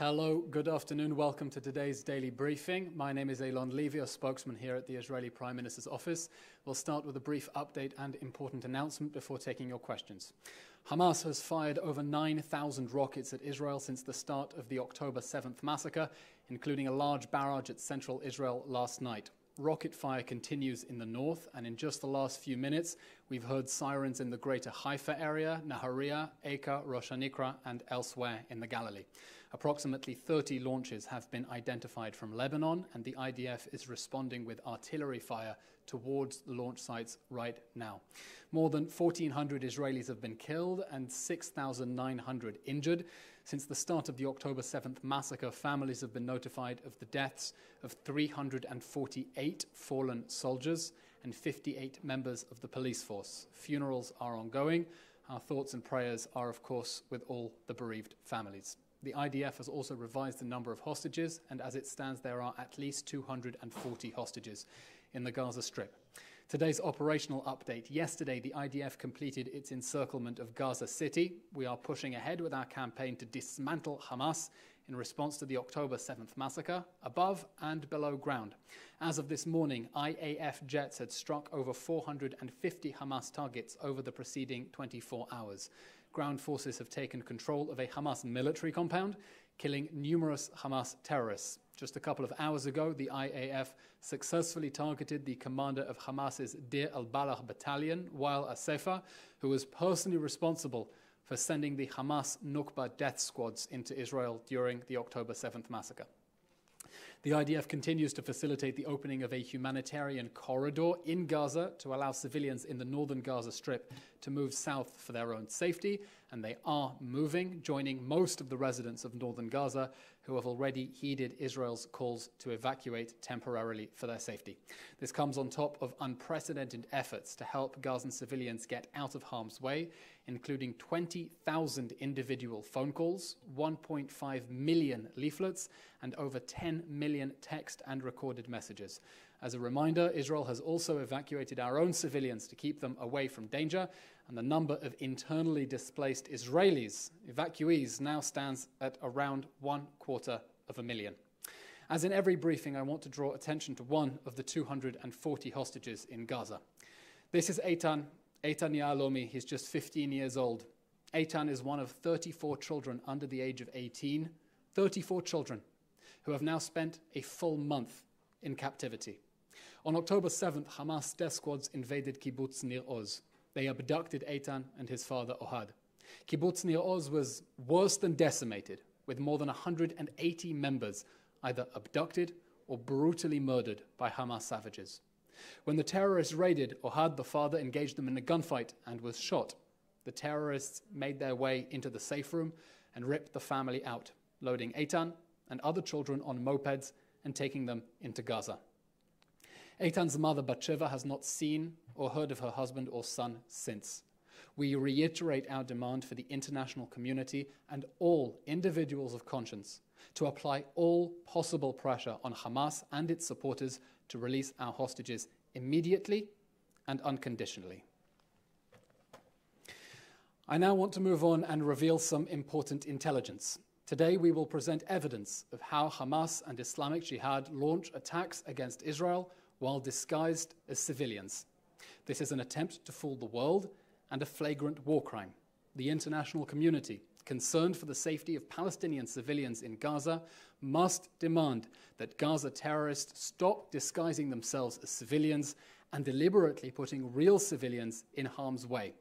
Hello, good afternoon. Welcome to today's daily briefing. My name is Eylon Levy, a spokesman here at the Israeli Prime Minister's office. We'll start with a brief update and important announcement before taking your questions. Hamas has fired over 9,000 rockets at Israel since the start of the October 7th massacre, including a large barrage at central Israel last night. Rocket fire continues in the north, and in just the last few minutes, we've heard sirens in the greater Haifa area, Nahariya, Acre, Rosh Hanikra, and elsewhere in the Galilee. Approximately 30 launches have been identified from Lebanon, and the IDF is responding with artillery fire towards the launch sites right now. More than 1,400 Israelis have been killed and 6,900 injured. Since the start of the October 7th massacre, families have been notified of the deaths of 348 fallen soldiers and 58 members of the police force. Funerals are ongoing. Our thoughts and prayers are, of course, with all the bereaved families. The IDF has also revised the number of hostages, and as it stands, there are at least 240 hostages in the Gaza Strip. Today's operational update. Yesterday, the IDF completed its encirclement of Gaza City. We are pushing ahead with our campaign to dismantle Hamas in response to the October 7th massacre, above and below ground. As of this morning, IAF jets had struck over 450 Hamas targets over the preceding 24 hours. Ground forces have taken control of a Hamas military compound, killing numerous Hamas terrorists. Just a couple of hours ago, the IAF successfully targeted the commander of Hamas's Deir al-Balah battalion, Wael Asefa, who was personally responsible for sending the Hamas Nukba death squads into Israel during the October 7th massacre. The IDF continues to facilitate the opening of a humanitarian corridor in Gaza to allow civilians in the northern Gaza Strip to move south for their own safety, and they are moving, joining most of the residents of northern Gaza who have already heeded Israel's calls to evacuate temporarily for their safety. This comes on top of unprecedented efforts to help Gazan civilians get out of harm's way, including 20,000 individual phone calls, 1.5 million leaflets, and over 10 million text and recorded messages. As a reminder, Israel has also evacuated our own civilians to keep them away from danger, and the number of internally displaced evacuees, now stands at around 250,000. As in every briefing, I want to draw attention to one of the 240 hostages in Gaza. This is Eitan Yahalomi. He's just 15 years old. Eitan is one of 34 children under the age of 18, 34 children who have now spent a full month in captivity. On October 7th, Hamas death squads invaded kibbutz Nir Oz. They abducted Eitan and his father Ohad. Kibbutz Nir Oz was worse than decimated, with more than 180 members either abducted or brutally murdered by Hamas savages. When the terrorists raided, Ohad, the father, engaged them in a gunfight and was shot. The terrorists made their way into the safe room and ripped the family out, loading Eitan and other children on mopeds and taking them into Gaza. Eitan's mother, Batsheva, has not seen or heard of her husband or son since. We reiterate our demand for the international community and all individuals of conscience to apply all possible pressure on Hamas and its supporters to release our hostages immediately and unconditionally. I now want to move on and reveal some important intelligence. Today we will present evidence of how Hamas and Islamic Jihad launch attacks against Israel while disguised as civilians. This is an attempt to fool the world and a flagrant war crime. The international community, concerned for the safety of Palestinian civilians in Gaza, must demand that Gaza terrorists stop disguising themselves as civilians and deliberately putting real civilians in harm's way.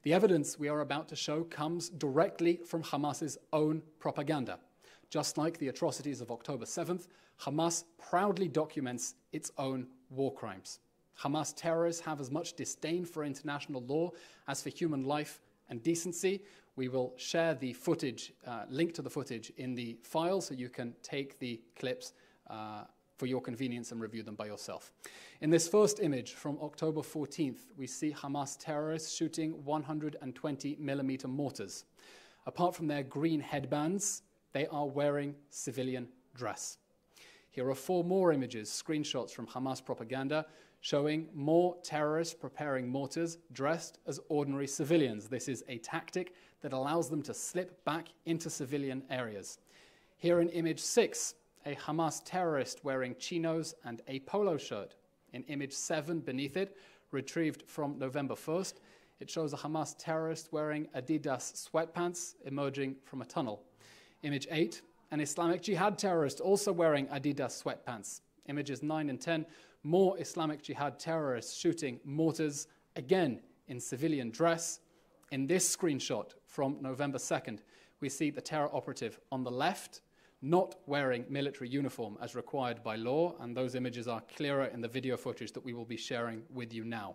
The evidence we are about to show comes directly from Hamas's own propaganda. Just like the atrocities of October 7th, Hamas proudly documents its own war crimes. Hamas terrorists have as much disdain for international law as for human life and decency. We will share the footage, link to the footage in the file so you can take the clips for your convenience and review them by yourself. In this first image from October 14th, we see Hamas terrorists shooting 120mm mortars. Apart from their green headbands, they are wearing civilian dress. Here are 4 more images, screenshots from Hamas propaganda, showing more terrorists preparing mortars dressed as ordinary civilians. This is a tactic that allows them to slip back into civilian areas. Here in image 6, a Hamas terrorist wearing chinos and a polo shirt. In image 7 beneath it, retrieved from November 1st, it shows a Hamas terrorist wearing Adidas sweatpants emerging from a tunnel. Image 8, an Islamic Jihad terrorist also wearing Adidas sweatpants. Images 9 and 10, more Islamic Jihad terrorists shooting mortars, again in civilian dress. In this screenshot from November 2nd, we see the terror operative on the left, not wearing military uniform as required by law, and those images are clearer in the video footage that we will be sharing with you now.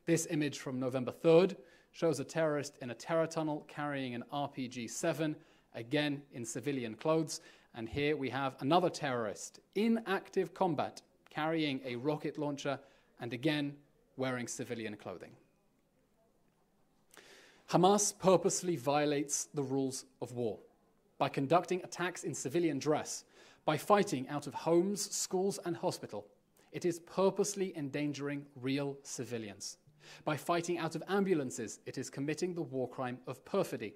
This image from November 3rd shows a terrorist in a terror tunnel carrying an RPG-7, again in civilian clothes, and here we have another terrorist in active combat carrying a rocket launcher and again wearing civilian clothing. Hamas purposely violates the rules of war by conducting attacks in civilian dress, by fighting out of homes, schools, and hospital. It is purposely endangering real civilians. By fighting out of ambulances, it is committing the war crime of perfidy.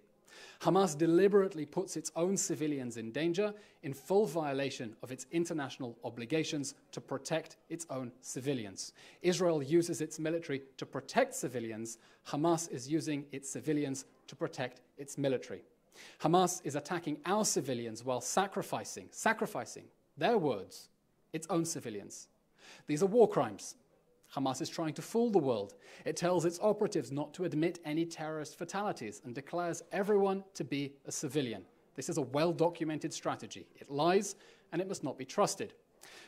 Hamas deliberately puts its own civilians in danger in full violation of its international obligations to protect its own civilians. Israel uses its military to protect civilians. Hamas is using its civilians to protect its military. Hamas is attacking our civilians while sacrificing their words, its own civilians. These are war crimes. Hamas is trying to fool the world. It tells its operatives not to admit any terrorist fatalities and declares everyone to be a civilian. This is a well-documented strategy. It lies, and it must not be trusted.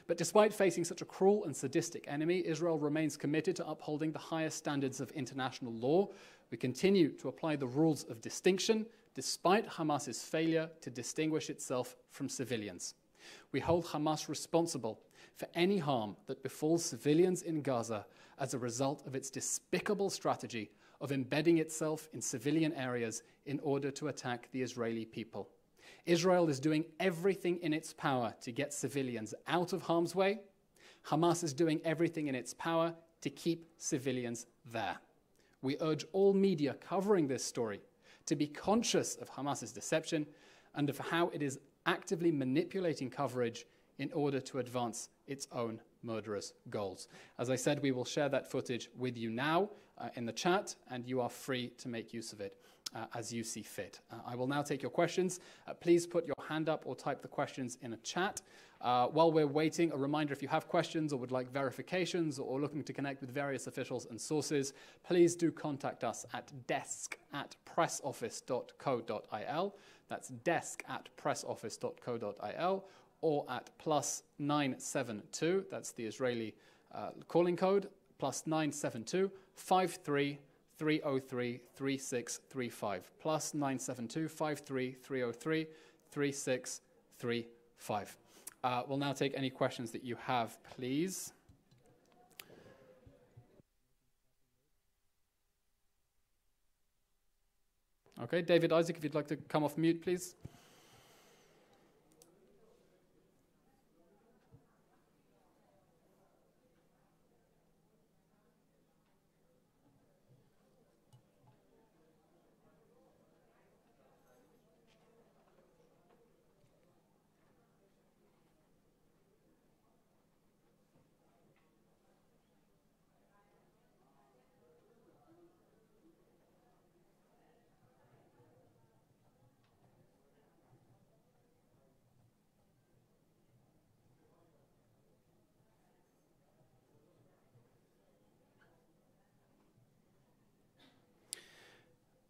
But despite facing such a cruel and sadistic enemy, Israel remains committed to upholding the highest standards of international law. We continue to apply the rules of distinction, despite Hamas's failure to distinguish itself from civilians. We hold Hamas responsible for any harm that befalls civilians in Gaza as a result of its despicable strategy of embedding itself in civilian areas in order to attack the Israeli people. Israel is doing everything in its power to get civilians out of harm's way. Hamas is doing everything in its power to keep civilians there. We urge all media covering this story to be conscious of Hamas's deception and of how it is actively manipulating coverage in order to advance its own murderous goals. As I said, we will share that footage with you now in the chat, and you are free to make use of it as you see fit. I will now take your questions. Please put your hand up or type the questions in a chat. While we're waiting, a reminder, if you have questions or would like verifications or looking to connect with various officials and sources, please do contact us at desk@pressoffice.co.il. That's desk@pressoffice.co.il, or at +972, that's the Israeli calling code, +972 53 303 3635, +972 53 303 3635. We'll now take any questions that you have, please. Okay, David Isaac, if you'd like to come off mute, please.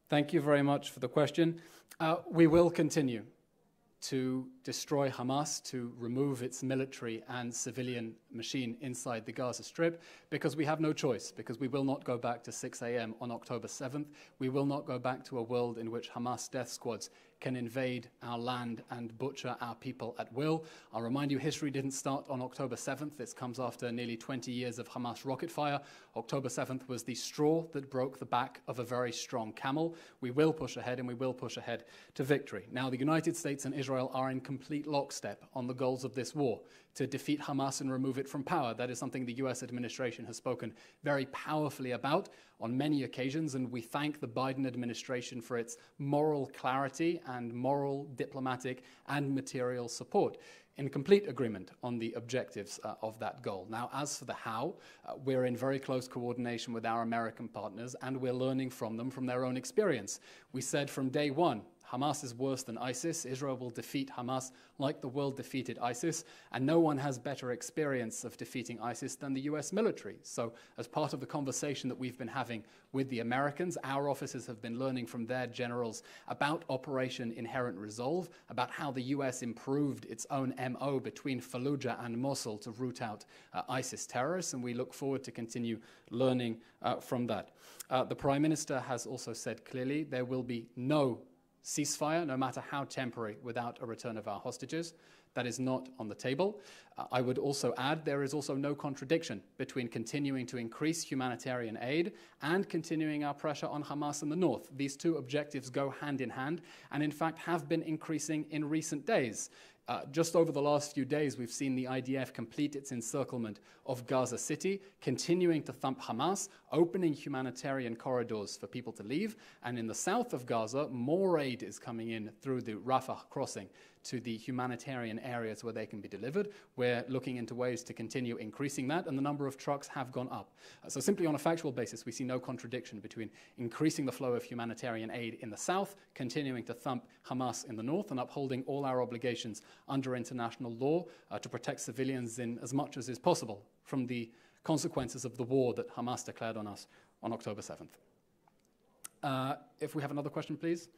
Thank you very much for the question. We will continue to destroy Hamas, to remove its military and civilian machine inside the Gaza Strip, because we have no choice, because we will not go back to 6 a.m. on October 7th. We will not go back to a world in which Hamas death squads can invade our land and butcher our people at will. I'll remind you, history didn't start on October 7th. This comes after nearly 20 years of Hamas rocket fire. October 7th was the straw that broke the back of a very strong camel. We will push ahead, and we will push ahead to victory. Now, the United States and Israel Israel are in complete lockstep on the goals of this war, to defeat Hamas and remove it from power. That is something the US administration has spoken very powerfully about on many occasions, and we thank the Biden administration for its moral clarity and moral, diplomatic, and material support, in complete agreement on the objectives of that goal. Now, as for the how, we're in very close coordination with our American partners, and we're learning from them from their own experience. We said from day one, Hamas is worse than ISIS. Israel will defeat Hamas like the world defeated ISIS, and no one has better experience of defeating ISIS than the US military. So as part of the conversation that we've been having with the Americans, our officers have been learning from their generals about Operation Inherent Resolve, about how the US improved its own MO between Fallujah and Mosul to root out ISIS terrorists, and we look forward to continue learning from that. The Prime Minister has also said clearly there will be no ceasefire, no matter how temporary, without a return of our hostages. That is not on the table. I would also add there is also no contradiction between continuing to increase humanitarian aid and continuing our pressure on Hamas in the north. These two objectives go hand in hand and, in fact, have been increasing in recent days. Just over the last few days, we've seen the IDF complete its encirclement of Gaza City, continuing to thump Hamas, opening humanitarian corridors for people to leave. And in the south of Gaza, more aid is coming in through the Rafah crossing to the humanitarian areas where they can be delivered. We're looking into ways to continue increasing that, and the number of trucks have gone up. So simply on a factual basis, we see no contradiction between increasing the flow of humanitarian aid in the south, continuing to thump Hamas in the north, and upholding all our obligations under international law to protect civilians in as much as is possible from the consequences of the war that Hamas declared on us on October 7th. If we have another question, please.